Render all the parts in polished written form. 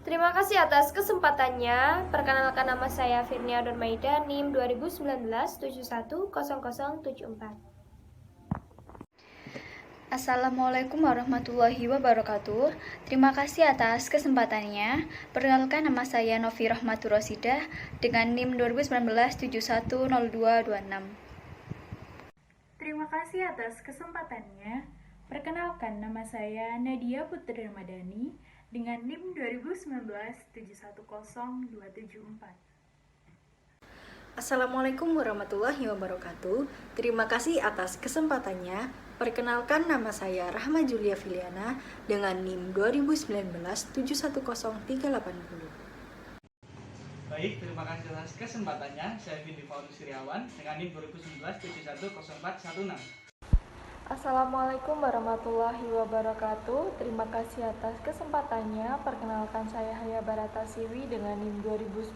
Terima kasih atas kesempatannya. Perkenalkan, nama saya Firnia Dormaida, NIM 2019-710074. Assalamualaikum warahmatullahi wabarakatuh. Terima kasih atas kesempatannya. Perkenalkan, nama saya Novi Rahmatur Rosidah dengan NIM 2019-710226. Terima kasih atas kesempatannya. Perkenalkan, nama saya Nadia Putri Ramadhani dengan NIM 2019-710274. Assalamualaikum warahmatullahi wabarakatuh. Terima kasih atas kesempatannya. Perkenalkan, nama saya Rahma Julia Filiana dengan NIM 2019-710380. Baik, terima kasih atas kesempatannya. Saya Vindi Faunus Siriawan dengan NIM 2019-710416. Assalamualaikum warahmatullahi wabarakatuh. Terima kasih atas kesempatannya. Perkenalkan, saya Haya Barata Siwi dengan NIM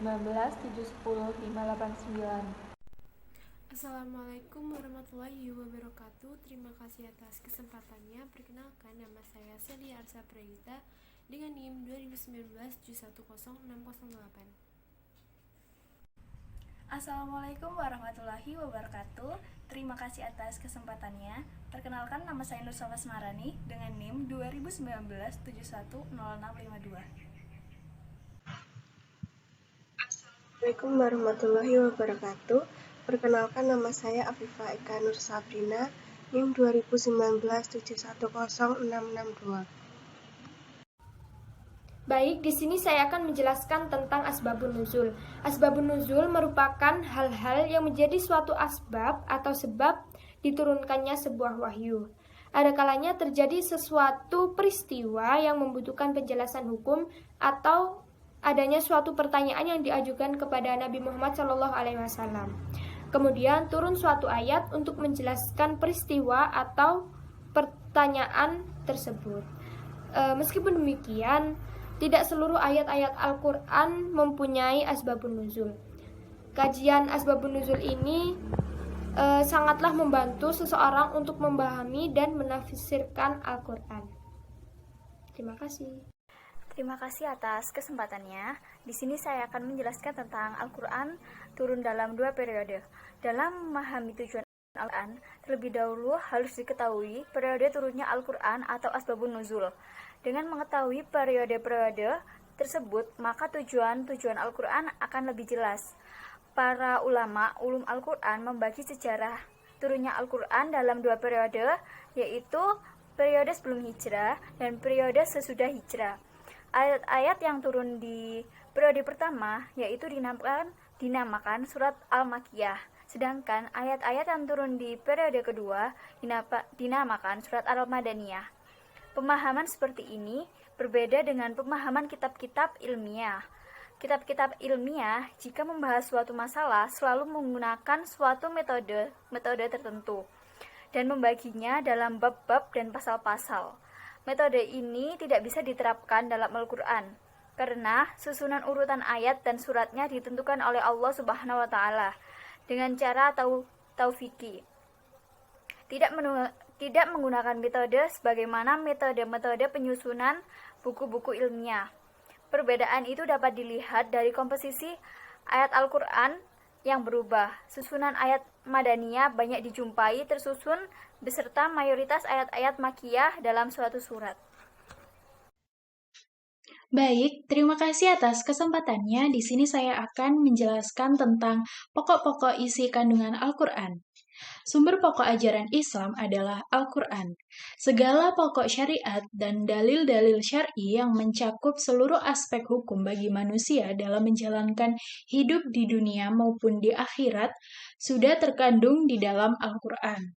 2019-710589. Assalamualaikum warahmatullahi wabarakatuh. Terima kasih atas kesempatannya. Perkenalkan, nama saya Celia Arsa Prayita dengan NIM 2019-710608. Assalamualaikum warahmatullahi wabarakatuh. Terima kasih atas kesempatannya. Perkenalkan, nama saya Nur Safa Semarani dengan NIM 2019-710652. Assalamualaikum warahmatullahi wabarakatuh. Perkenalkan, nama saya Afifah Eka Nur Sabrina, NIM 2019-710662. Baik, di sini saya akan menjelaskan tentang asbabun nuzul. Asbabun nuzul merupakan hal-hal yang menjadi suatu asbab atau sebab diturunkannya sebuah wahyu. Ada kalanya terjadi sesuatu peristiwa yang membutuhkan penjelasan hukum atau adanya suatu pertanyaan yang diajukan kepada Nabi Muhammad SAW. Kemudian turun suatu ayat untuk menjelaskan peristiwa atau pertanyaan tersebut. Meskipun demikian, tidak seluruh ayat-ayat Al-Quran mempunyai asbabun nuzul. Kajian asbabun nuzul ini sangatlah membantu seseorang untuk memahami dan menafsirkan Al-Quran. Terima kasih. Terima kasih atas kesempatannya. Di sini saya akan menjelaskan tentang Al-Quran turun dalam 2 periode. Dalam memahami tujuan Al-Quran, terlebih dahulu harus diketahui periode turunnya Al-Quran atau asbabun nuzul. Dengan mengetahui periode-periode tersebut, maka tujuan Al-Quran akan lebih jelas. Para ulama ulum Al-Quran membagi sejarah turunnya Al-Quran dalam 2 periode, yaitu periode sebelum hijrah dan periode sesudah hijrah. Ayat-ayat yang turun di periode pertama yaitu dinamakan surat Al-Makkiyah, sedangkan ayat-ayat yang turun di periode kedua dinamakan surat Al-Madaniyah. Pemahaman seperti ini berbeda dengan pemahaman kitab-kitab ilmiah. Kitab-kitab ilmiah jika membahas suatu masalah selalu menggunakan suatu metode tertentu dan membaginya dalam bab-bab dan pasal-pasal. Metode ini tidak bisa diterapkan dalam Al-Quran karena susunan urutan ayat dan suratnya ditentukan oleh Allah Subhanahu wa taala dengan cara taufiqi. Tidak menggunakan metode sebagaimana metode penyusunan buku-buku ilmiah. Perbedaan itu dapat dilihat dari komposisi ayat Al-Quran yang berubah. Susunan ayat Madaniyah banyak dijumpai tersusun beserta mayoritas ayat-ayat Makkiyah dalam suatu surat. Baik, terima kasih atas kesempatannya. Di sini saya akan menjelaskan tentang pokok-pokok isi kandungan Al-Quran. Sumber pokok ajaran Islam adalah Al-Quran. Segala pokok syariat dan dalil-dalil syar'i yang mencakup seluruh aspek hukum bagi manusia dalam menjalankan hidup di dunia maupun di akhirat sudah terkandung di dalam Al-Quran.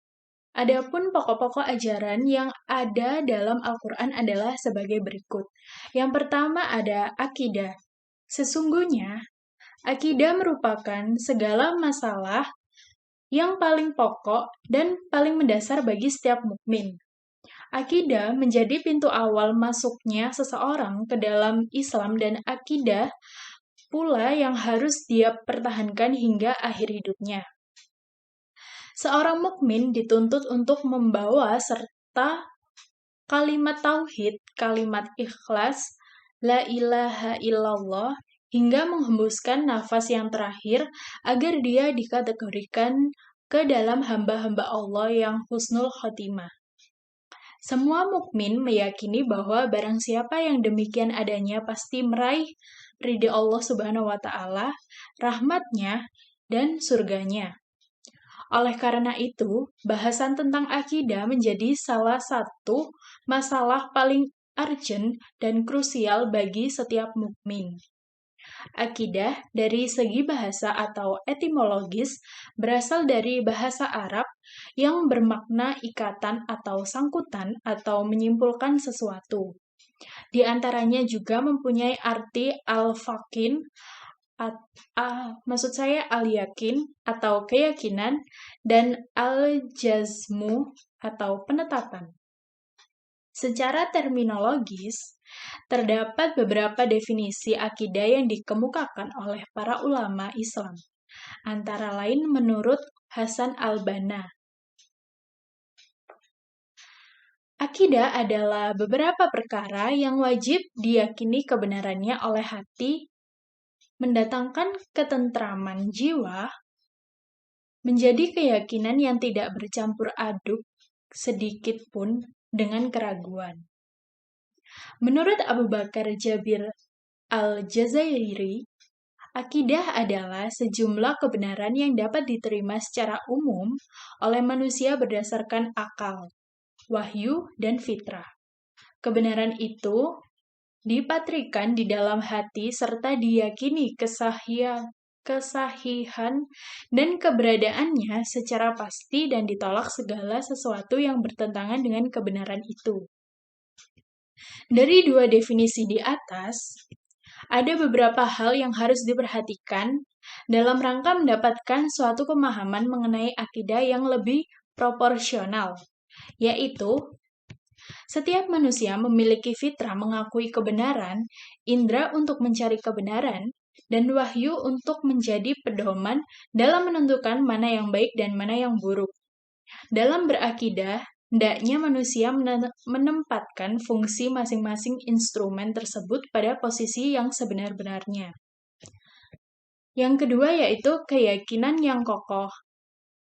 Adapun pokok-pokok ajaran yang ada dalam Al-Quran adalah sebagai berikut. Yang pertama ada akidah. Sesungguhnya, akidah merupakan segala masalah yang paling pokok dan paling mendasar bagi setiap mukmin. Akidah menjadi pintu awal masuknya seseorang ke dalam Islam dan akidah pula yang harus dia pertahankan hingga akhir hidupnya. Seorang mukmin dituntut untuk membawa serta kalimat tauhid, kalimat ikhlas, la ilaha illallah hingga menghembuskan nafas yang terakhir agar dia dikategorikan ke dalam hamba-hamba Allah yang husnul khotimah. Semua mukmin meyakini bahwa barang siapa yang demikian adanya pasti meraih ridha Allah Subhanahu wa taala, rahmatnya dan surganya. Oleh karena itu, bahasan tentang akidah menjadi salah satu masalah paling urgent dan krusial bagi setiap mukmin. Akidah dari segi bahasa atau etimologis berasal dari bahasa Arab yang bermakna ikatan atau sangkutan atau menyimpulkan sesuatu. Di antaranya juga mempunyai arti al-yakin atau keyakinan dan al-jazmu atau penetapan. Secara terminologis, terdapat beberapa definisi akidah yang dikemukakan oleh para ulama Islam, antara lain menurut Hasan al-Banna. Akidah adalah beberapa perkara yang wajib diyakini kebenarannya oleh hati, mendatangkan ketentraman jiwa, menjadi keyakinan yang tidak bercampur aduk sedikit pun dengan keraguan. Menurut Abu Bakar Jabir al-Jazairi, akidah adalah sejumlah kebenaran yang dapat diterima secara umum oleh manusia berdasarkan akal, wahyu, dan fitrah. Kebenaran itu dipatrikan di dalam hati serta diyakini kesahihan dan keberadaannya secara pasti dan ditolak segala sesuatu yang bertentangan dengan kebenaran itu. Dari dua definisi di atas, ada beberapa hal yang harus diperhatikan dalam rangka mendapatkan suatu pemahaman mengenai akidah yang lebih proporsional, yaitu setiap manusia memiliki fitrah mengakui kebenaran, indera untuk mencari kebenaran, dan wahyu untuk menjadi pedoman dalam menentukan mana yang baik dan mana yang buruk. Dalam berakidah, hendaknya manusia menempatkan fungsi masing-masing instrumen tersebut pada posisi yang sebenar-benarnya. Yang kedua yaitu keyakinan yang kokoh.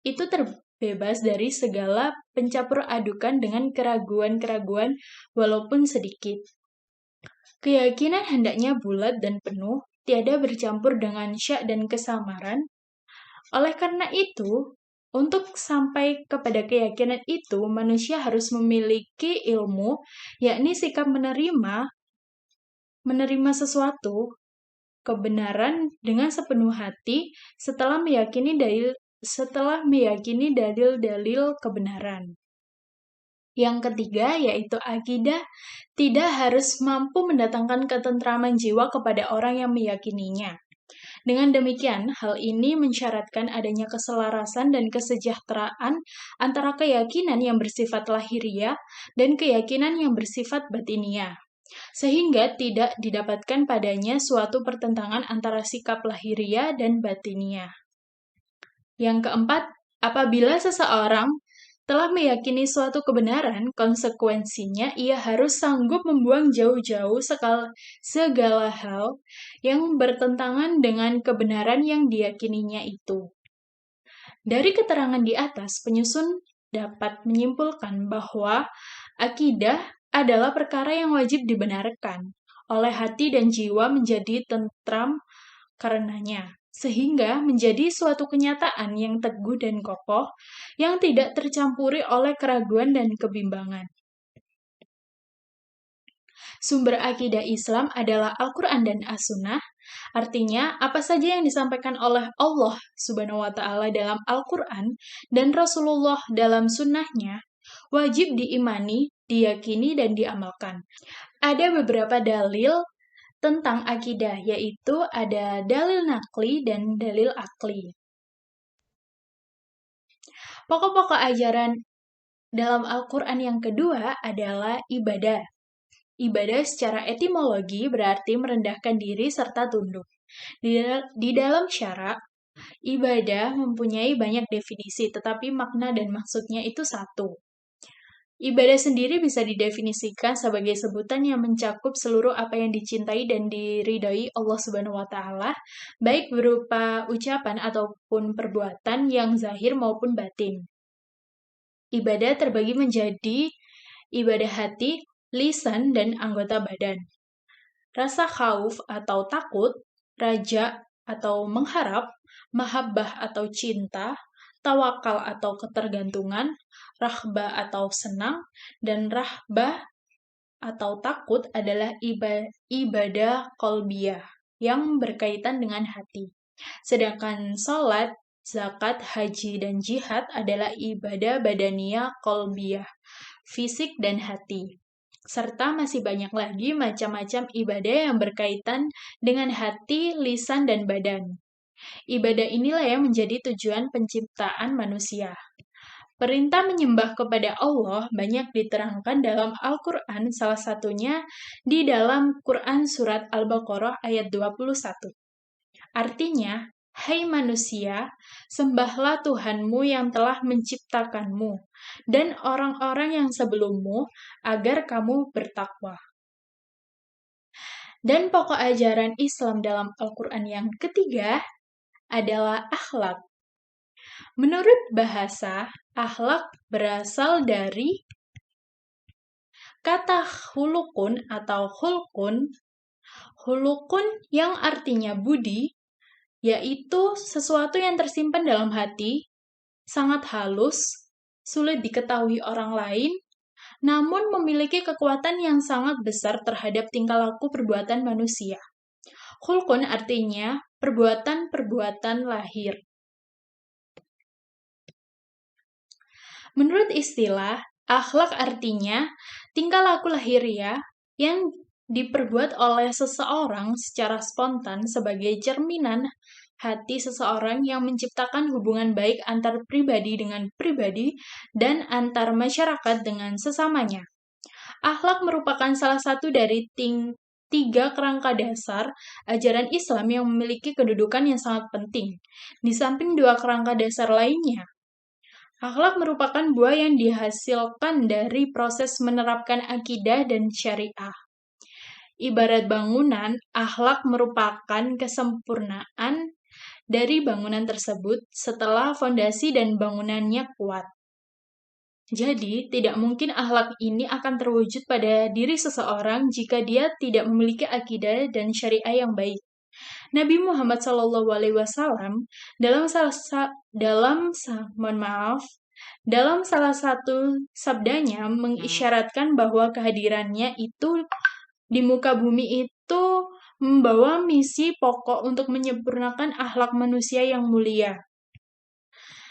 Itu terbebas dari segala pencampur adukan dengan keraguan-keraguan walaupun sedikit. Keyakinan hendaknya bulat dan penuh, tiada bercampur dengan syak dan kesamaran. Oleh karena itu, untuk sampai kepada keyakinan itu, manusia harus memiliki ilmu, yakni sikap menerima sesuatu kebenaran dengan sepenuh hati setelah meyakini dalil-dalil kebenaran. Yang ketiga yaitu akidah tidak harus mampu mendatangkan ketentraman jiwa kepada orang yang meyakininya. Dengan demikian, hal ini mensyaratkan adanya keselarasan dan kesejahteraan antara keyakinan yang bersifat lahiriah dan keyakinan yang bersifat batiniah, sehingga tidak didapatkan padanya suatu pertentangan antara sikap lahiriah dan batiniah. Yang keempat, apabila seseorang telah meyakini suatu kebenaran, konsekuensinya ia harus sanggup membuang jauh-jauh segala hal yang bertentangan dengan kebenaran yang diyakininya itu. Dari keterangan di atas, penyusun dapat menyimpulkan bahwa akidah adalah perkara yang wajib dibenarkan oleh hati dan jiwa menjadi tentram karenanya, sehingga menjadi suatu kenyataan yang teguh dan kokoh, yang tidak tercampuri oleh keraguan dan kebimbangan. Sumber akidah Islam adalah Al-Quran dan As-Sunnah, artinya apa saja yang disampaikan oleh Allah Subhanahu wa Ta'ala dalam Al-Quran dan Rasulullah dalam sunnahnya, wajib diimani, diyakini, dan diamalkan. Ada beberapa dalil tentang akidah, yaitu ada dalil nakli dan dalil akli. Pokok-pokok ajaran dalam Al-Quran yang kedua adalah ibadah. Ibadah secara etimologi berarti merendahkan diri serta tunduk. Di dalam syarak, ibadah mempunyai banyak definisi, tetapi makna dan maksudnya itu satu, Ibadah sendiri bisa didefinisikan sebagai sebutan yang mencakup seluruh apa yang dicintai dan diridhoi Allah Subhanahu wa taala, baik berupa ucapan ataupun perbuatan yang zahir maupun batin. Ibadah terbagi menjadi ibadah hati, lisan, dan anggota badan. Rasa khauf atau takut, raja atau mengharap, mahabbah atau cinta, tawakal atau ketergantungan, rahbah atau senang, dan rahbah atau takut adalah ibadah qalbiyah yang berkaitan dengan hati. Sedangkan sholat, zakat, haji, dan jihad adalah ibadah badaniyah qalbiyah, fisik dan hati. Serta masih banyak lagi macam-macam ibadah yang berkaitan dengan hati, lisan, dan badan. Ibadah inilah yang menjadi tujuan penciptaan manusia. Perintah menyembah kepada Allah banyak diterangkan dalam Al-Quran, salah satunya di dalam Quran Surat Al-Baqarah ayat 21. Artinya, hai manusia, sembahlah Tuhanmu yang telah menciptakanmu, dan orang-orang yang sebelummu, agar kamu bertakwa. Dan pokok ajaran Islam dalam Al-Quran yang ketiga adalah akhlak. Menurut bahasa, akhlak berasal dari kata hulukun atau hulkun. Hulukun yang artinya budi, yaitu sesuatu yang tersimpan dalam hati, sangat halus, sulit diketahui orang lain, namun memiliki kekuatan yang sangat besar terhadap tingkah laku perbuatan manusia. Hulkun artinya perbuatan-perbuatan lahir. Menurut istilah, akhlak artinya tingkah laku lahiriah yang diperbuat oleh seseorang secara spontan sebagai cerminan hati seseorang yang menciptakan hubungan baik antar pribadi dengan pribadi dan antar masyarakat dengan sesamanya. Akhlak merupakan salah satu dari tiga kerangka dasar ajaran Islam yang memiliki kedudukan yang sangat penting, di samping dua kerangka dasar lainnya. Akhlak merupakan buah yang dihasilkan dari proses menerapkan akidah dan syariah. Ibarat bangunan, akhlak merupakan kesempurnaan dari bangunan tersebut setelah fondasi dan bangunannya kuat. Jadi, tidak mungkin akhlak ini akan terwujud pada diri seseorang jika dia tidak memiliki akidah dan syariah yang baik. Nabi Muhammad SAW dalam salah satu sabdanya mengisyaratkan bahwa kehadirannya itu di muka bumi itu membawa misi pokok untuk menyempurnakan akhlak manusia yang mulia.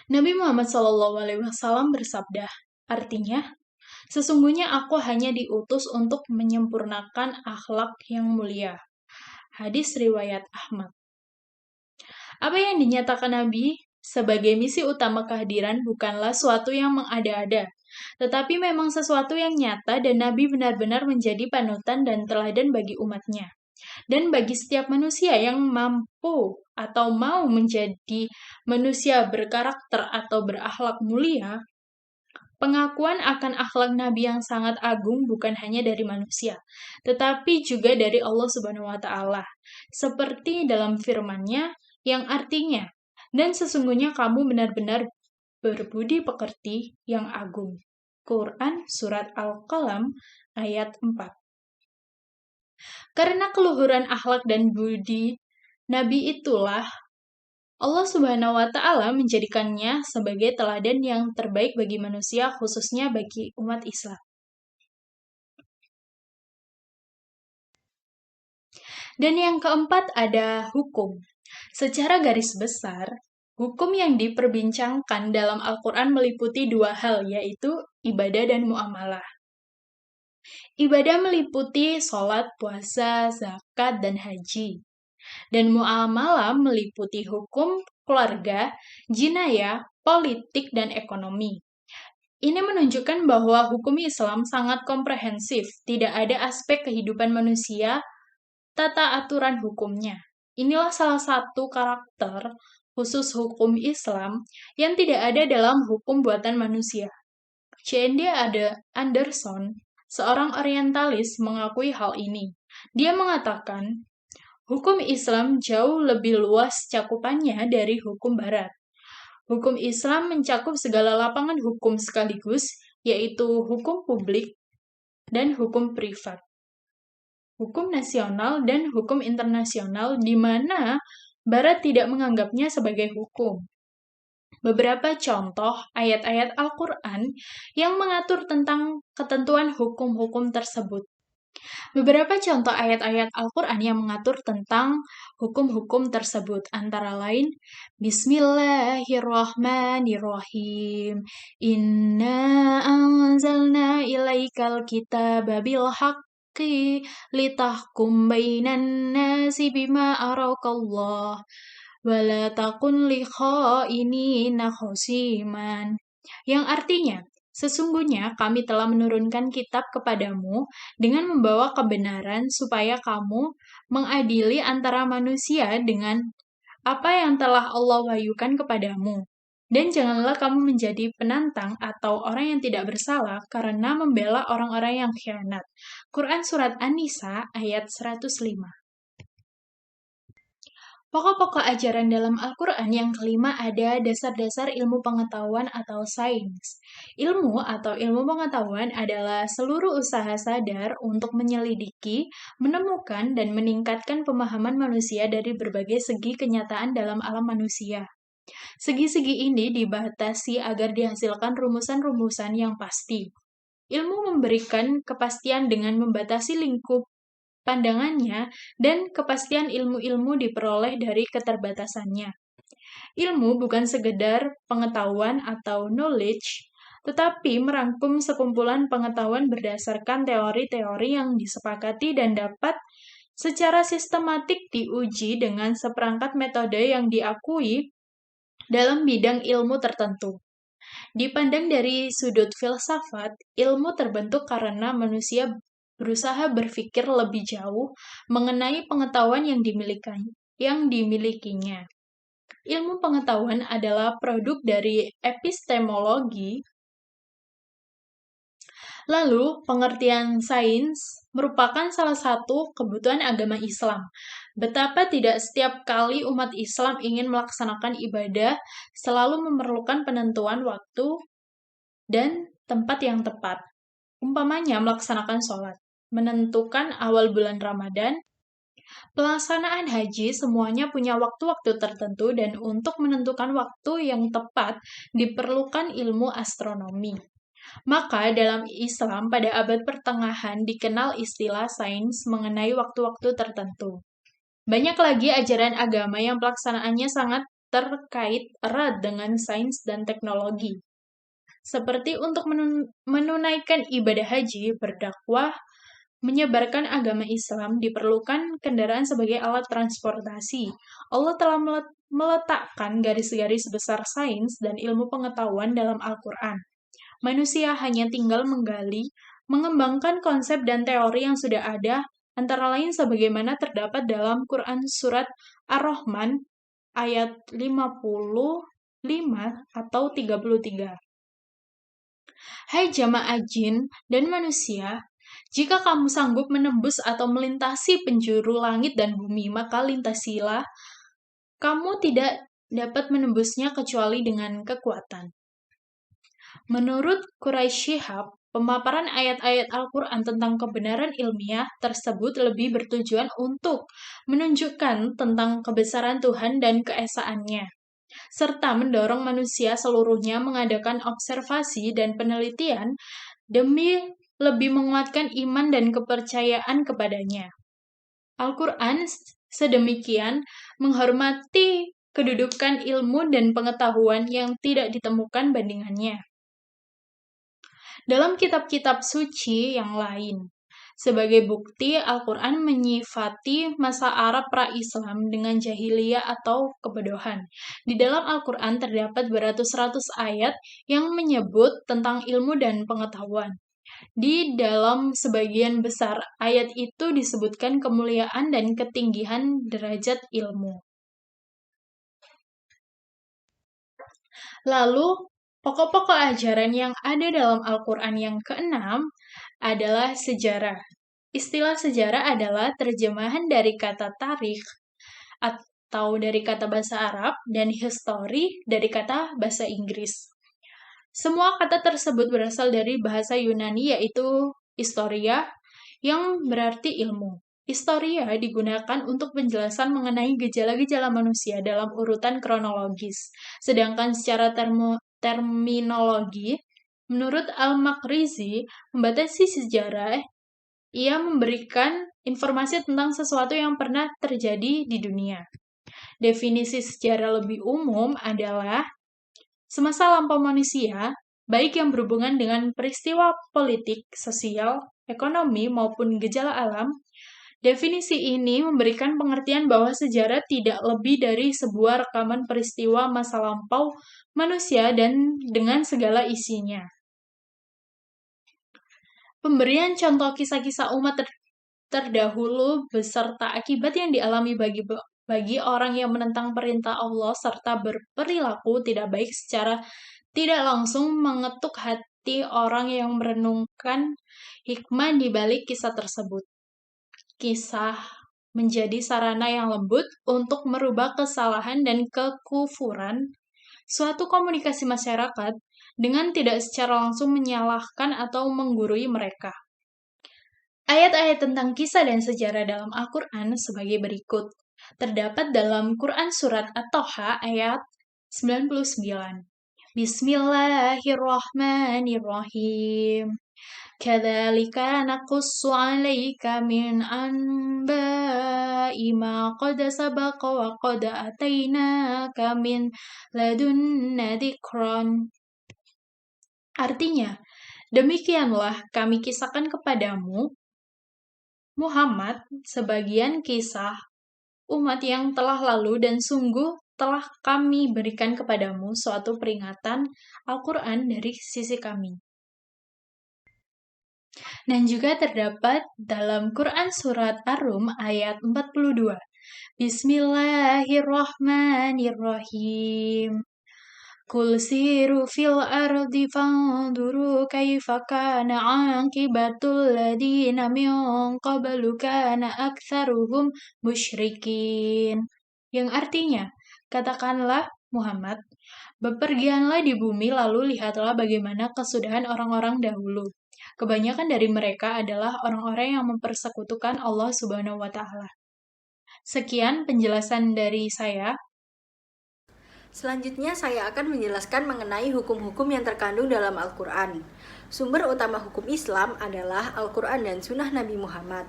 Nabi Muhammad SAW bersabda, artinya, sesungguhnya aku hanya diutus untuk menyempurnakan akhlak yang mulia. Hadis riwayat Ahmad. Apa yang dinyatakan Nabi sebagai misi utama kehadiran bukanlah suatu yang mengada-ada, tetapi memang sesuatu yang nyata dan Nabi benar-benar menjadi panutan dan teladan bagi umatnya. Dan bagi setiap manusia yang mampu atau mau menjadi manusia berkarakter atau berakhlak mulia, pengakuan akan akhlak Nabi yang sangat agung bukan hanya dari manusia, tetapi juga dari Allah Subhanahu wa taala. Seperti dalam firman-Nya yang artinya, dan sesungguhnya kamu benar-benar berbudi pekerti yang agung. Quran Surat Al-Qalam ayat 4. Karena keluhuran akhlak dan budi Nabi itulah Allah Subhanahu wa taala menjadikannya sebagai teladan yang terbaik bagi manusia, khususnya bagi umat Islam. Dan yang keempat ada hukum. Secara garis besar, hukum yang diperbincangkan dalam Al-Quran meliputi dua hal, yaitu ibadah dan muamalah. Ibadah meliputi sholat, puasa, zakat, dan haji. Dan muamalah meliputi hukum, keluarga, jinayah, politik, dan ekonomi. Ini menunjukkan bahwa hukum Islam sangat komprehensif, tidak ada aspek kehidupan manusia, tata aturan hukumnya. Inilah salah satu karakter khusus hukum Islam yang tidak ada dalam hukum buatan manusia. C.N.D. Anderson, seorang orientalis, mengakui hal ini. Dia mengatakan, hukum Islam jauh lebih luas cakupannya dari hukum Barat. Hukum Islam mencakup segala lapangan hukum sekaligus, yaitu hukum publik dan hukum privat, hukum nasional dan hukum internasional, di mana Barat tidak menganggapnya sebagai hukum. Beberapa contoh ayat-ayat Al-Quran yang mengatur tentang ketentuan hukum-hukum tersebut. Beberapa contoh ayat-ayat Al-Quran yang mengatur tentang hukum-hukum tersebut antara lain Bismillahirrahmanirrahim. Inna anzalna ilaikal kitaba bil haqqi litahkum bainan nasi bima arakallah wala takun li khainina khosiman. Yang artinya, sesungguhnya kami telah menurunkan kitab kepadamu dengan membawa kebenaran supaya kamu mengadili antara manusia dengan apa yang telah Allah wahyukan kepadamu. Dan janganlah kamu menjadi penantang atau orang yang tidak bersalah karena membela orang-orang yang khianat. Quran Surat An-Nisa ayat 105. Pokok-pokok ajaran dalam Al-Quran yang kelima ada dasar-dasar ilmu pengetahuan atau sains. Ilmu atau ilmu pengetahuan adalah seluruh usaha sadar untuk menyelidiki, menemukan, dan meningkatkan pemahaman manusia dari berbagai segi kenyataan dalam alam manusia. Segi-segi ini dibatasi agar dihasilkan rumusan-rumusan yang pasti. Ilmu memberikan kepastian dengan membatasi lingkup pandangannya, dan kepastian ilmu-ilmu diperoleh dari keterbatasannya. Ilmu bukan sekedar pengetahuan atau knowledge, tetapi merangkum sekumpulan pengetahuan berdasarkan teori-teori yang disepakati dan dapat secara sistematik diuji dengan seperangkat metode yang diakui dalam bidang ilmu tertentu. Dipandang dari sudut filsafat, ilmu terbentuk karena manusia berusaha berpikir lebih jauh mengenai pengetahuan yang dimilikinya. Ilmu pengetahuan adalah produk dari epistemologi. Lalu, pengertian sains merupakan salah satu kebutuhan agama Islam. Betapa tidak setiap kali umat Islam ingin melaksanakan ibadah selalu memerlukan penentuan waktu dan tempat yang tepat. Umpamanya melaksanakan sholat, menentukan awal bulan Ramadan, pelaksanaan haji, semuanya punya waktu-waktu tertentu dan untuk menentukan waktu yang tepat diperlukan ilmu astronomi. Maka dalam Islam pada abad pertengahan dikenal istilah sains mengenai waktu-waktu tertentu. Banyak lagi ajaran agama yang pelaksanaannya sangat terkait erat dengan sains dan teknologi. Seperti untuk menunaikan ibadah haji, berdakwah, menyebarkan agama Islam diperlukan kendaraan sebagai alat transportasi. Allah telah meletakkan garis-garis besar sains dan ilmu pengetahuan dalam Al-Quran. Manusia hanya tinggal menggali, mengembangkan konsep dan teori yang sudah ada, antara lain sebagaimana terdapat dalam Quran Surat Ar-Rahman ayat 55 atau 33. Hai jamaah jin dan manusia, jika kamu sanggup menembus atau melintasi penjuru langit dan bumi, maka lintasilah. Kamu tidak dapat menembusnya kecuali dengan kekuatan. Menurut Quraisy Shihab, pemaparan ayat-ayat Al-Quran tentang kebenaran ilmiah tersebut lebih bertujuan untuk menunjukkan tentang kebesaran Tuhan dan keesaannya, serta mendorong manusia seluruhnya mengadakan observasi dan penelitian demi lebih menguatkan iman dan kepercayaan kepadanya. Al-Quran sedemikian menghormati kedudukan ilmu dan pengetahuan yang tidak ditemukan bandingannya dalam kitab-kitab suci yang lain. Sebagai bukti, Al-Quran menyifati masa Arab pra-Islam dengan jahiliyah atau kebodohan. Di dalam Al-Quran terdapat beratus-ratus ayat yang menyebut tentang ilmu dan pengetahuan. Di dalam sebagian besar ayat itu disebutkan kemuliaan dan ketinggian derajat ilmu. Lalu, Pokok-pokok ajaran yang ada dalam Al-Quran yang keenam adalah sejarah. Istilah sejarah adalah terjemahan dari kata tarikh atau dari kata bahasa Arab dan history dari kata bahasa Inggris. Semua kata tersebut berasal dari bahasa Yunani yaitu historia yang berarti ilmu. Historia digunakan untuk penjelasan mengenai gejala-gejala manusia dalam urutan kronologis. Sedangkan secara terminologi, menurut Al-Maqrizi, membatasi sejarah, ia memberikan informasi tentang sesuatu yang pernah terjadi di dunia. Definisi sejarah lebih umum adalah semasa lampau manusia, baik yang berhubungan dengan peristiwa politik, sosial, ekonomi, maupun gejala alam. Definisi ini memberikan pengertian bahwa sejarah tidak lebih dari sebuah rekaman peristiwa masa lampau manusia dan dengan segala isinya. Pemberian contoh kisah-kisah umat terdahulu beserta akibat yang dialami bagi orang yang menentang perintah Allah serta berperilaku tidak baik secara tidak langsung mengetuk hati orang yang merenungkan hikmah di balik kisah tersebut. Kisah menjadi sarana yang lembut untuk merubah kesalahan dan kekufuran suatu komunikasi masyarakat dengan tidak secara langsung menyalahkan atau menggurui mereka. Ayat-ayat tentang kisah dan sejarah dalam Al-Quran sebagai berikut. Terdapat dalam Quran Surat At-Toha ayat 99. Bismillahirrahmanirrahim. Kadzalika naqussu 'alaika min anba'i ma qad sabaqa wa qad atainaka min ladunna dzikran. Artinya, demikianlah kami kisahkan kepadamu, Muhammad, sebagian kisah umat yang telah lalu dan sungguh telah kami berikan kepadamu suatu peringatan Al-Quran dari sisi kami. Dan juga terdapat dalam Quran Surat Ar-Rum ayat 42. Bismillahirrahmanirrahim. Qul siru fil ardi fanzuru kaifa kana 'aqibatul ladina min qablu kana aktsaruhum musyrikin. Yang artinya, katakanlah Muhammad, bepergianlah di bumi lalu lihatlah bagaimana kesudahan orang-orang dahulu. Kebanyakan dari mereka adalah orang-orang yang mempersekutukan Allah Subhanahu wa Ta'ala. Sekian penjelasan dari saya. Selanjutnya saya akan menjelaskan mengenai hukum-hukum yang terkandung dalam Al-Quran. Sumber utama hukum Islam adalah Al-Quran dan Sunnah Nabi Muhammad.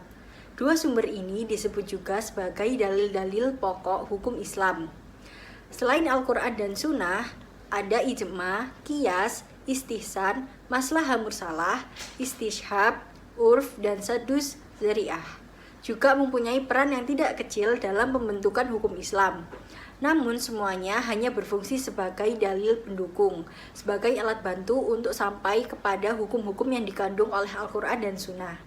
Dua sumber ini disebut juga sebagai dalil-dalil pokok hukum Islam. Selain Al-Quran dan Sunnah, ada ijma, qiyas, istihsan, maslahah mursalah, istishhab, urf, dan sadus dzari'ah. Juga mempunyai peran yang tidak kecil dalam pembentukan hukum Islam. Namun semuanya hanya berfungsi sebagai dalil pendukung, sebagai alat bantu untuk sampai kepada hukum-hukum yang dikandung oleh Al-Quran dan Sunnah.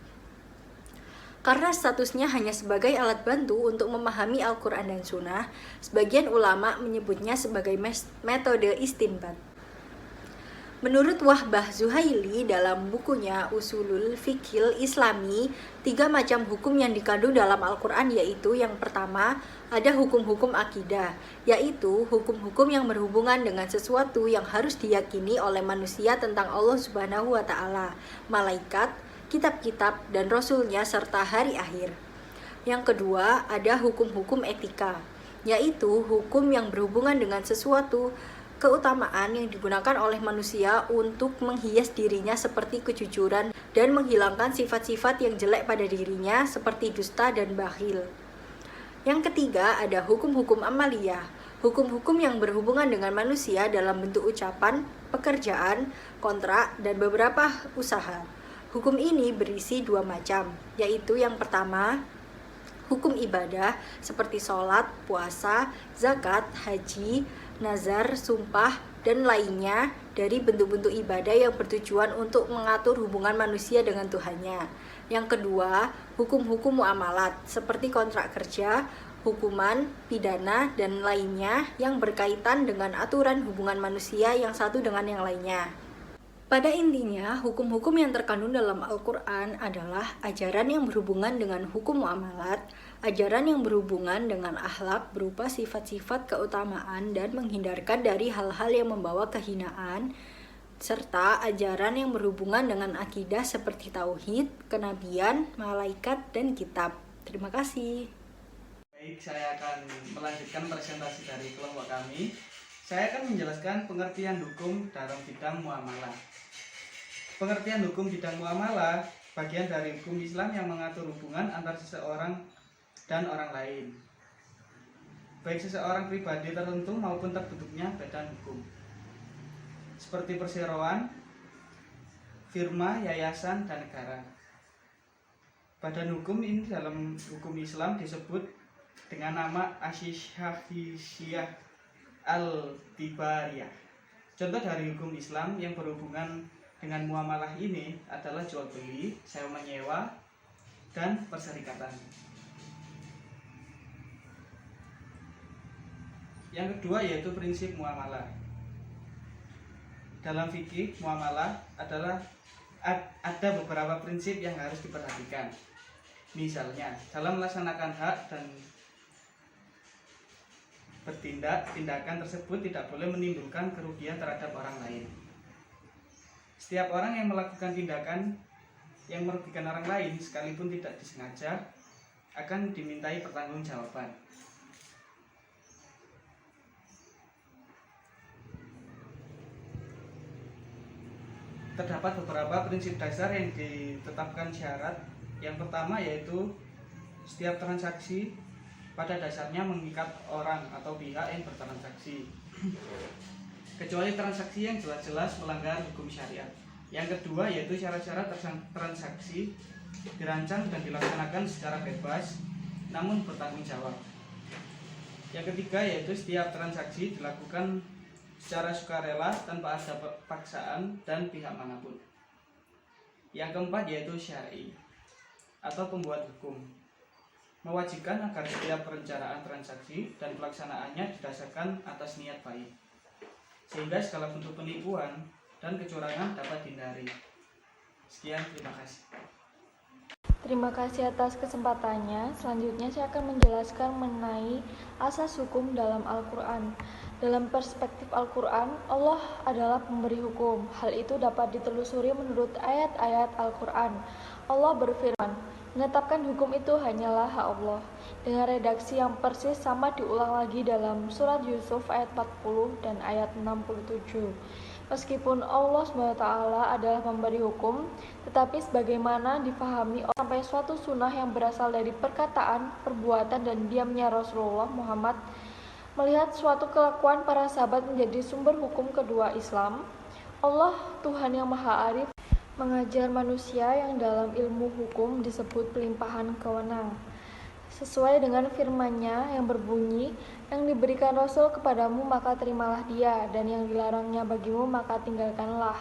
Karena statusnya hanya sebagai alat bantu untuk memahami Al-Quran dan Sunnah, sebagian ulama menyebutnya sebagai metode istinbat. Menurut Wahbah Zuhaili dalam bukunya Usulul Fiqhil Islami, 3 macam hukum yang dikandung dalam Al-Quran yaitu yang pertama, ada hukum-hukum akidah, yaitu hukum-hukum yang berhubungan dengan sesuatu yang harus diyakini oleh manusia tentang Allah Subhanahu wa Ta'ala, malaikat, kitab-kitab, dan Rasulnya serta hari akhir. Yang kedua, ada hukum-hukum etika, yaitu hukum yang berhubungan dengan sesuatu keutamaan yang digunakan oleh manusia untuk menghias dirinya seperti kejujuran dan menghilangkan sifat-sifat yang jelek pada dirinya seperti dusta dan bakhil. Yang ketiga, ada hukum-hukum amaliyah, hukum-hukum yang berhubungan dengan manusia dalam bentuk ucapan, pekerjaan, kontrak, dan beberapa usaha. Hukum ini berisi 2 macam, yaitu yang pertama, hukum ibadah seperti sholat, puasa, zakat, haji, nazar, sumpah, dan lainnya dari bentuk-bentuk ibadah yang bertujuan untuk mengatur hubungan manusia dengan Tuhannya. Yang kedua, hukum-hukum muamalat seperti kontrak kerja, hukuman, pidana, dan lainnya yang berkaitan dengan aturan hubungan manusia yang satu dengan yang lainnya. Pada intinya, hukum-hukum yang terkandung dalam Al-Quran adalah ajaran yang berhubungan dengan hukum muamalat, ajaran yang berhubungan dengan akhlak berupa sifat-sifat keutamaan dan menghindarkan dari hal-hal yang membawa kehinaan, serta ajaran yang berhubungan dengan akidah seperti tauhid, kenabian, malaikat, dan kitab. Terima kasih. Baik, saya akan melanjutkan presentasi dari kelompok kami. Saya akan menjelaskan pengertian hukum dalam bidang muamalah. Pengertian hukum bidang muamalah bagian dari hukum Islam yang mengatur hubungan antar seseorang dan orang lain, baik seseorang pribadi tertentu maupun terbentuknya badan hukum, seperti perseroan, firma, yayasan, dan negara. Badan hukum ini dalam hukum Islam disebut dengan nama Asyihahiyah Al-Tibariyah. Contoh dari hukum Islam yang berhubungan dengan muamalah ini adalah jual beli, sewa menyewa, dan perserikatan. Yang kedua yaitu prinsip muamalah. Dalam fikih, muamalah adalah ada beberapa prinsip yang harus diperhatikan. Misalnya, dalam melaksanakan hak dan tindakan tersebut tidak boleh menimbulkan kerugian terhadap orang lain. Setiap orang yang melakukan tindakan yang merugikan orang lain sekalipun tidak disengaja akan dimintai pertanggungjawaban. Terdapat beberapa prinsip dasar yang ditetapkan syarat. Yang pertama yaitu setiap transaksi pada dasarnya mengikat orang atau pihak yang bertransaksi, kecuali transaksi yang jelas-jelas melanggar hukum syariat. Yang kedua yaitu syarat-syarat transaksi dirancang dan dilaksanakan secara bebas namun bertanggung jawab. Yang ketiga yaitu setiap transaksi dilakukan secara sukarela tanpa ada paksaan dan pihak manapun. Yang keempat yaitu syar'i atau pembuat hukum, mewajibkan agar setiap perencanaan transaksi dan pelaksanaannya didasarkan atas niat baik, sehingga segala bentuk penipuan dan kecurangan dapat dihindari. Sekian, terima kasih. Terima kasih atas kesempatannya. Selanjutnya saya akan menjelaskan mengenai asas hukum dalam Al-Quran. Dalam perspektif Al-Quran, Allah adalah pemberi hukum. Hal itu dapat ditelusuri menurut ayat-ayat Al-Quran. Allah berfirman, menetapkan hukum itu hanyalah hak Allah. Dengan redaksi yang persis sama diulang lagi dalam surat Yusuf ayat 40 dan ayat 67. Meskipun Allah SWT adalah pemberi hukum, tetapi sebagaimana difahami sampai suatu sunnah yang berasal dari perkataan, perbuatan, dan diamnya Rasulullah Muhammad, melihat suatu kelakuan para sahabat menjadi sumber hukum kedua Islam. Allah, Tuhan yang Maha Arif, mengajar manusia yang dalam ilmu hukum disebut pelimpahan kewenang. Sesuai dengan firman-Nya yang berbunyi, yang diberikan Rasul kepadamu maka terimalah dia, dan yang dilarangnya bagimu maka tinggalkanlah.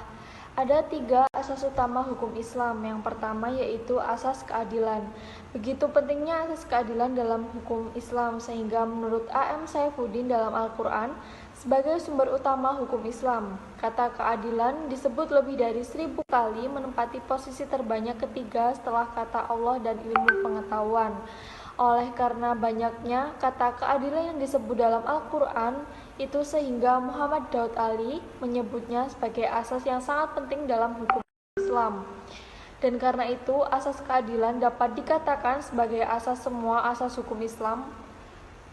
Ada 3 asas utama hukum Islam. Yang pertama yaitu asas keadilan. Begitu pentingnya asas keadilan dalam hukum Islam sehingga menurut A.M. Saifuddin dalam Al-Quran sebagai sumber utama hukum Islam, kata keadilan disebut lebih dari 1000 kali, menempati posisi terbanyak ketiga setelah kata Allah dan ilmu pengetahuan. Oleh karena banyaknya kata keadilan yang disebut dalam Al-Quran itu sehingga Muhammad Daud Ali menyebutnya sebagai asas yang sangat penting dalam hukum Islam. Dan karena itu asas keadilan dapat dikatakan sebagai asas semua asas hukum Islam.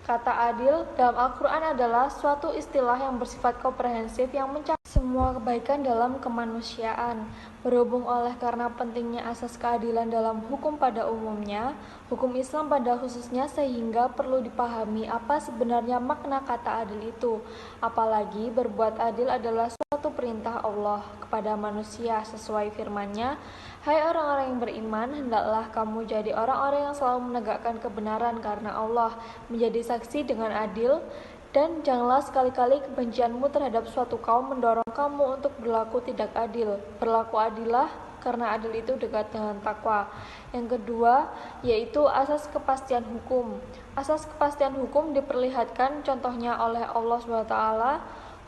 Kata adil dalam Al-Quran adalah suatu istilah yang bersifat komprehensif yang mencakup semua kebaikan dalam kemanusiaan. Berhubung oleh karena pentingnya asas keadilan dalam hukum pada umumnya, hukum Islam pada khususnya, sehingga perlu dipahami apa sebenarnya makna kata adil itu. Apalagi berbuat adil adalah suatu perintah Allah kepada manusia sesuai firman-Nya, hai orang-orang yang beriman, hendaklah kamu jadi orang-orang yang selalu menegakkan kebenaran karena Allah, menjadi saksi dengan adil, dan janganlah sekali-kali kebencianmu terhadap suatu kaum mendorong kamu untuk berlaku tidak adil. Berlaku adillah karena adil itu dekat dengan takwa. Yang kedua, yaitu asas kepastian hukum. Asas kepastian hukum diperlihatkan contohnya oleh Allah SWT.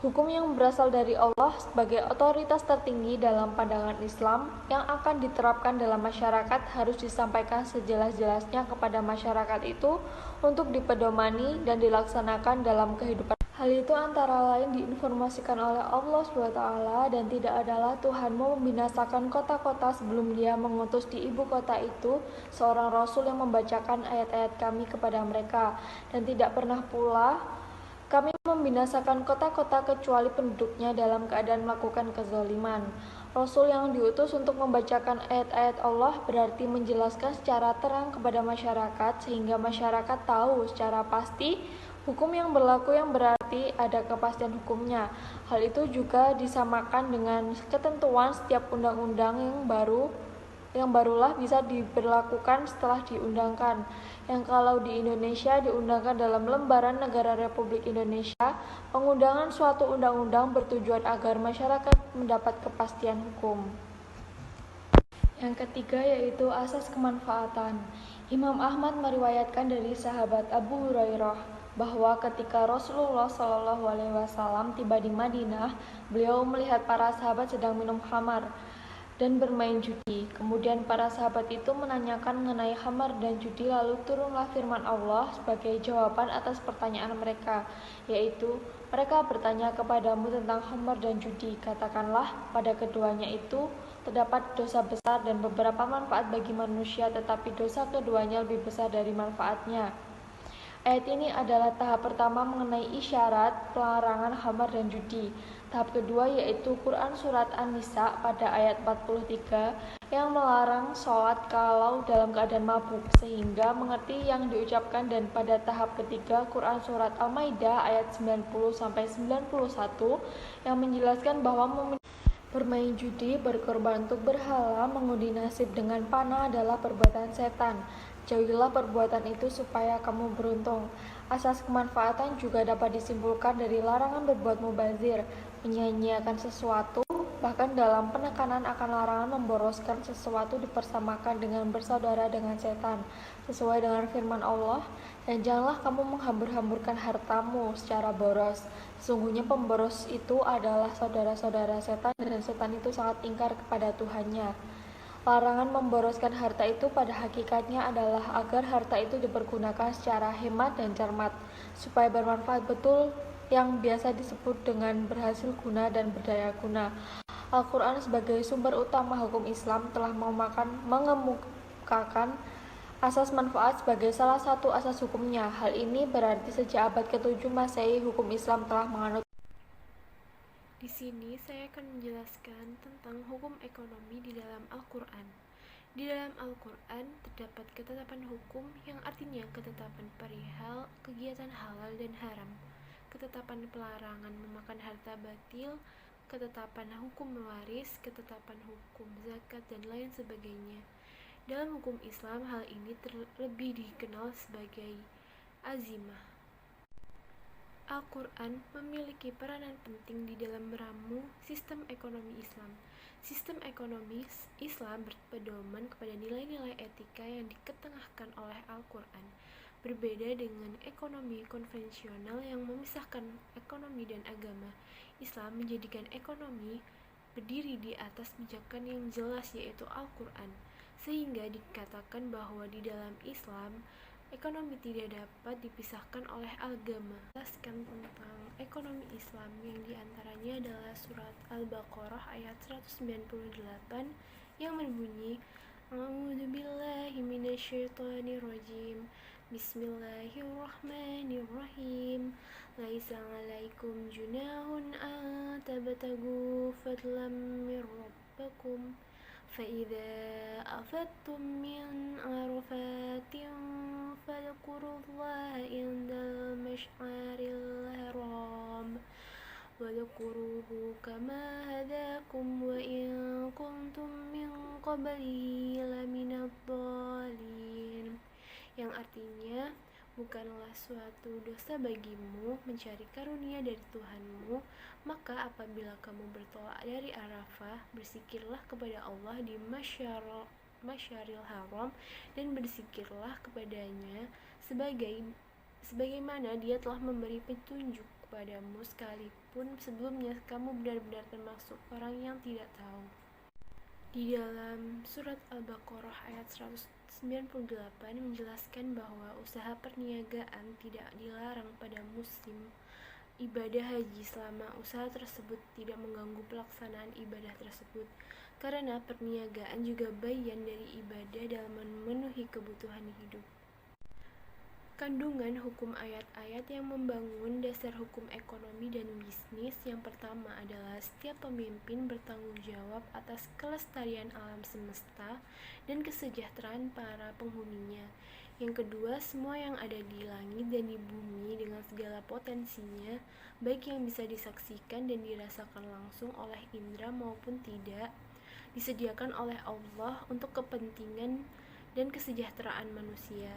Hukum yang berasal dari Allah sebagai otoritas tertinggi dalam pandangan Islam yang akan diterapkan dalam masyarakat harus disampaikan sejelas-jelasnya kepada masyarakat itu untuk dipedomani dan dilaksanakan dalam kehidupan. Hal itu antara lain diinformasikan oleh Allah SWT dan tidak adalah Tuhanmu membinasakan kota-kota sebelum dia mengutus di ibu kota itu seorang Rasul yang membacakan ayat-ayat kami kepada mereka, dan tidak pernah pula kami membinasakan kota-kota kecuali penduduknya dalam keadaan melakukan kezaliman. Rasul yang diutus untuk membacakan ayat-ayat Allah berarti menjelaskan secara terang kepada masyarakat sehingga masyarakat tahu secara pasti hukum yang berlaku, yang berarti ada kepastian hukumnya. Hal itu juga disamakan dengan ketentuan setiap undang-undang yang barulah bisa diberlakukan setelah diundangkan, yang kalau di Indonesia diundangkan dalam lembaran Negara Republik Indonesia. Pengundangan suatu undang-undang bertujuan agar masyarakat mendapat kepastian hukum. Yang ketiga yaitu asas kemanfaatan. Imam Ahmad meriwayatkan dari sahabat Abu Hurairah bahwa ketika Rasulullah SAW tiba di Madinah, beliau melihat para sahabat sedang minum khamar dan bermain judi. Kemudian para sahabat itu menanyakan mengenai khamar dan judi, lalu turunlah firman Allah sebagai jawaban atas pertanyaan mereka, yaitu mereka bertanya kepadamu tentang khamar dan judi. Katakanlah, pada keduanya itu terdapat dosa besar dan beberapa manfaat bagi manusia, tetapi dosa keduanya lebih besar dari manfaatnya. Ayat ini adalah tahap pertama mengenai isyarat pelarangan khamar dan judi. Tahap kedua yaitu Quran Surat An-Nisa pada ayat 43 yang melarang sholat kalau dalam keadaan mabuk, sehingga mengerti yang diucapkan. Dan pada tahap ketiga Quran Surat Al-Maidah ayat 90-91 yang menjelaskan bahwa bermain judi, berkorban untuk berhala, mengundi nasib dengan panah adalah perbuatan setan. Jauhilah perbuatan itu supaya kamu beruntung. Asas kemanfaatan juga dapat disimpulkan dari larangan berbuat mubazir, menyia-nyiakan sesuatu, bahkan dalam penekanan akan larangan memboroskan sesuatu dipersamakan dengan bersaudara dengan setan, sesuai dengan firman Allah, dan janganlah kamu menghambur-hamburkan hartamu secara boros. Sesungguhnya pemboros itu adalah saudara-saudara setan, dan setan itu sangat ingkar kepada Tuhannya. Larangan memboroskan harta itu pada hakikatnya adalah agar harta itu dipergunakan secara hemat dan cermat, supaya bermanfaat betul, yang biasa disebut dengan berhasil guna dan berdaya guna. Al-Quran sebagai sumber utama hukum Islam telah mengemukakan asas manfaat sebagai salah satu asas hukumnya. Hal ini berarti sejak abad ke-7 Masehi hukum Islam telah menganut. Di sini saya akan menjelaskan tentang hukum ekonomi di dalam Al-Quran. Di dalam Al-Quran terdapat ketetapan hukum yang artinya ketetapan perihal kegiatan halal dan haram, ketetapan pelarangan memakan harta batil, ketetapan hukum mewaris, ketetapan hukum zakat, dan lain sebagainya. Dalam hukum Islam, hal ini terlebih dikenal sebagai azimah. Al-Quran memiliki peranan penting di dalam meramu sistem ekonomi Islam. Sistem ekonomi Islam berpedoman kepada nilai-nilai etika yang diketengahkan oleh Al-Quran. Berbeda dengan ekonomi konvensional yang memisahkan ekonomi dan agama, Islam menjadikan ekonomi berdiri di atas pijakan yang jelas, yaitu Al-Quran, sehingga dikatakan bahwa di dalam Islam ekonomi tidak dapat dipisahkan oleh agama. Jelaskan tentang ekonomi Islam yang diantaranya adalah surat Al-Baqarah ayat 198 yang berbunyi, A'udzubillahi minasyaitonirrajim, Bismillahirrahmanirrahim, Laisa 'alaikum junahun an tabtagu fadlan min rabbikum فإذا أفضتم من عرفات فاذكروا الله عند المشعر الحرام واذكروه كما هداكم وإن كنتم من قبله لمن الضالين, yang artinya bukanlah suatu dosa bagimu mencari karunia dari Tuhanmu, maka apabila kamu bertolak dari Arafah, berzikirlah kepada Allah di Masyaril Haram dan berzikirlah kepadanya sebagaimana Dia telah memberi petunjuk kepadamu, sekalipun sebelumnya kamu benar-benar termasuk orang yang tidak tahu. Di dalam surat Al-Baqarah ayat 198 menjelaskan bahwa usaha perniagaan tidak dilarang pada musim ibadah haji selama usaha tersebut tidak mengganggu pelaksanaan ibadah tersebut, karena perniagaan juga bagian dari ibadah dalam memenuhi kebutuhan hidup. Kandungan hukum ayat-ayat yang membangun dasar hukum ekonomi dan bisnis. Yang pertama adalah setiap pemimpin bertanggung jawab atas kelestarian alam semesta dan kesejahteraan para penghuninya. Yang kedua, semua yang ada di langit dan di bumi dengan segala potensinya, baik yang bisa disaksikan dan dirasakan langsung oleh indera maupun tidak, disediakan oleh Allah untuk kepentingan dan kesejahteraan manusia.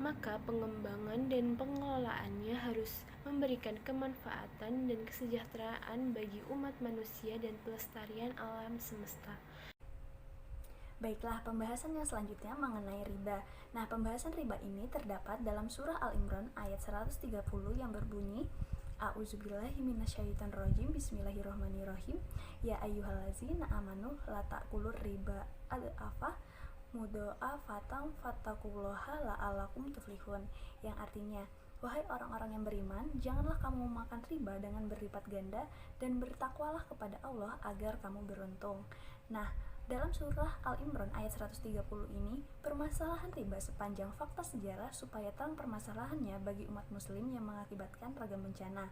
Maka pengembangan dan pengelolaannya harus memberikan kemanfaatan dan kesejahteraan bagi umat manusia dan pelestarian alam semesta. Baiklah, pembahasan yang selanjutnya mengenai riba. Nah, pembahasan riba ini terdapat dalam surah Al-Imran ayat 130 yang berbunyi, A'udzubillahi minasyaitonirrajim, Bismillahirrahmanirrahim. Ya ayyuhallazina amanu la ta'kulur riba ad'afa mudha'afatan fattaqullaha la'allakum tuflihun, yang artinya, wahai orang-orang yang beriman, janganlah kamu memakan riba dengan berlipat ganda dan bertakwalah kepada Allah agar kamu beruntung. Nah, dalam surah Al-Imran ayat 130 ini, permasalahan riba sepanjang fakta sejarah supaya terang permasalahannya bagi umat muslim yang mengakibatkan ragam bencana.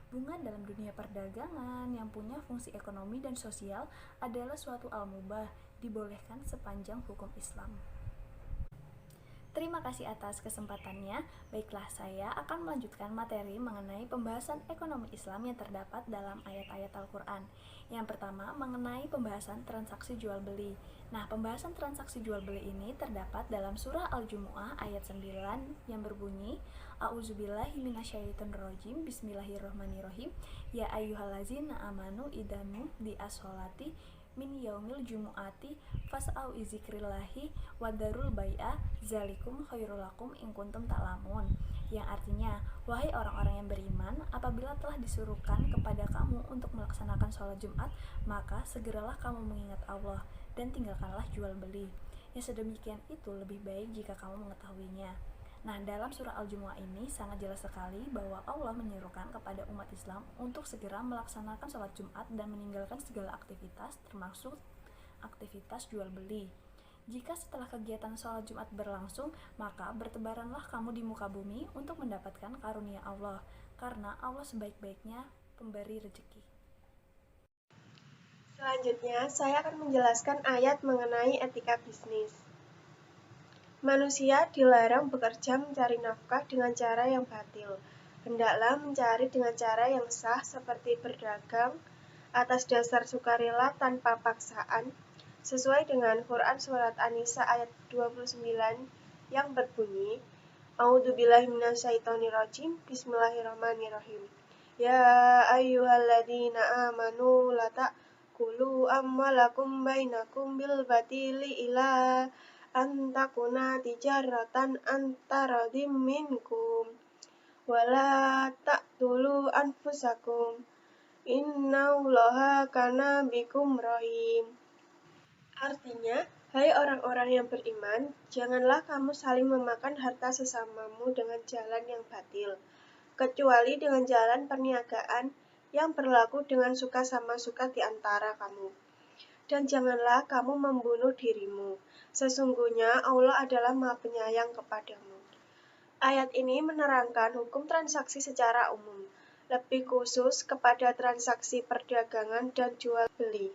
Bunga dalam dunia perdagangan yang punya fungsi ekonomi dan sosial adalah suatu al-mubah, dibolehkan sepanjang hukum Islam. Terima kasih atas kesempatannya. Baiklah, saya akan melanjutkan materi mengenai pembahasan ekonomi Islam yang terdapat dalam ayat-ayat Al-Quran. Yang pertama, mengenai pembahasan transaksi jual-beli. Nah, pembahasan transaksi jual-beli ini terdapat dalam surah Al-Jumu'ah ayat 9 yang berbunyi, A'udzubillahi minasyaitonirrajim, Bismillahirrahmanirrahim. Ya ayyuhallazina amanu idamu di as-sholati min yaumil jumu'ati fas'au izikrillahi wadarul bai'a zalikum khairulakum in kuntum ta'lamun, yang artinya, wahai orang-orang yang beriman, apabila telah disuruhkan kepada kamu untuk melaksanakan sholat Jumat, maka segeralah kamu mengingat Allah dan tinggalkanlah jual beli. Yang sedemikian itu lebih baik jika kamu mengetahuinya. Nah, dalam surah Al-Jumu'ah ini sangat jelas sekali bahwa Allah menyerukan kepada umat Islam untuk segera melaksanakan sholat Jumat dan meninggalkan segala aktivitas, termasuk aktivitas jual beli. Jika setelah kegiatan sholat Jumat berlangsung, maka bertebaranlah kamu di muka bumi untuk mendapatkan karunia Allah, karena Allah sebaik-baiknya pemberi rezeki. Selanjutnya, saya akan menjelaskan ayat mengenai etika bisnis. Manusia dilarang bekerja mencari nafkah dengan cara yang batil. Hendaklah mencari dengan cara yang sah seperti berdagang atas dasar sukarela tanpa paksaan, sesuai dengan Quran Surat An-Nisa ayat 29 yang berbunyi, A'udzubillahi minasyaitonirrajim, Bismillahirrahmanirrahim. Ya ayyuhalladzina amanu la ta'kulu amwalakum bainakum bil batili ila antakuna tijaratan antaradim minkum wala taqtulu anfusakum innallaha kana bikum rahim. Artinya, hai orang-orang yang beriman, janganlah kamu saling memakan harta sesamamu dengan jalan yang batil, kecuali dengan jalan perniagaan yang berlaku dengan suka sama suka di antara kamu. Dan janganlah kamu membunuh dirimu. Sesungguhnya Allah adalah Maha Penyayang kepadamu. Ayat ini menerangkan hukum transaksi secara umum, lebih khusus kepada transaksi perdagangan dan jual beli.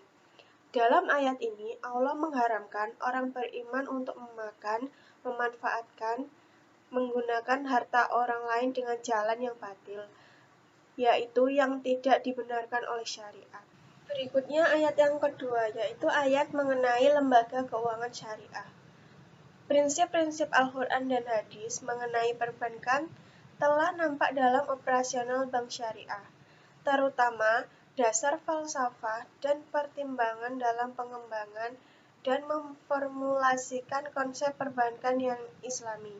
Dalam ayat ini, Allah mengharamkan orang beriman untuk memakan, memanfaatkan, menggunakan harta orang lain dengan jalan yang batil, yaitu yang tidak dibenarkan oleh syariat. Berikutnya ayat yang kedua, yaitu ayat mengenai lembaga keuangan syariah. Prinsip-prinsip Al-Quran dan hadis mengenai perbankan telah nampak dalam operasional bank syariah, terutama dasar falsafah dan pertimbangan dalam pengembangan dan memformulasikan konsep perbankan yang islami.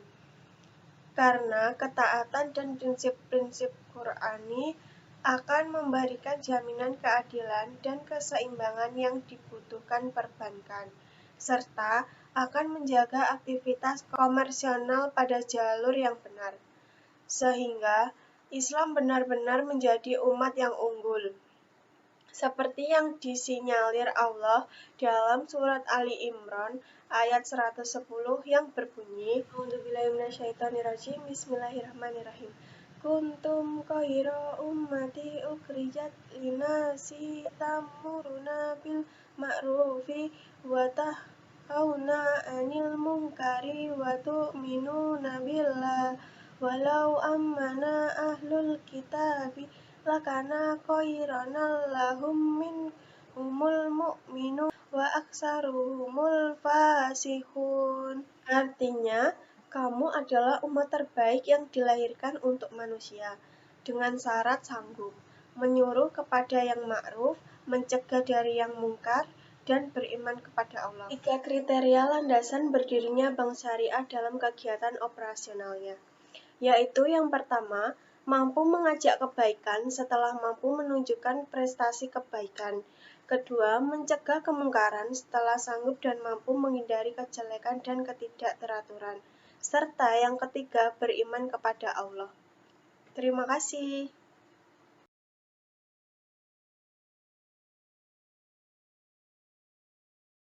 Karena ketaatan dan prinsip-prinsip Qur'ani akan memberikan jaminan keadilan dan keseimbangan yang dibutuhkan perbankan, serta akan menjaga aktivitas komersional pada jalur yang benar, sehingga Islam benar-benar menjadi umat yang unggul. Seperti yang disinyalir Allah dalam surat Ali Imran ayat 110 yang berbunyi, A'udzubillahiminasyaitonirrajim, Bismillahirrahmanirrahim. Kuntum khayra ummati ukhrijat linasi ta'muruna bil ma'rufi wa tanhauna 'anil munkari wa tu'minuna billah walau amana ahlul kitabi lakana khairan lahum minhumul mu'minun wa aksaruhumul fasiqun. Artinya, kamu adalah umat terbaik yang dilahirkan untuk manusia, dengan syarat sanggup menyuruh kepada yang ma'ruf, mencegah dari yang mungkar, dan beriman kepada Allah. 3 kriteria landasan berdirinya bank syariah dalam kegiatan operasionalnya, yaitu yang pertama, mampu mengajak kebaikan setelah mampu menunjukkan prestasi kebaikan. Kedua, mencegah kemungkaran setelah sanggup dan mampu menghindari kejelekan dan ketidakteraturan. Serta yang ketiga, beriman kepada Allah. Terima kasih.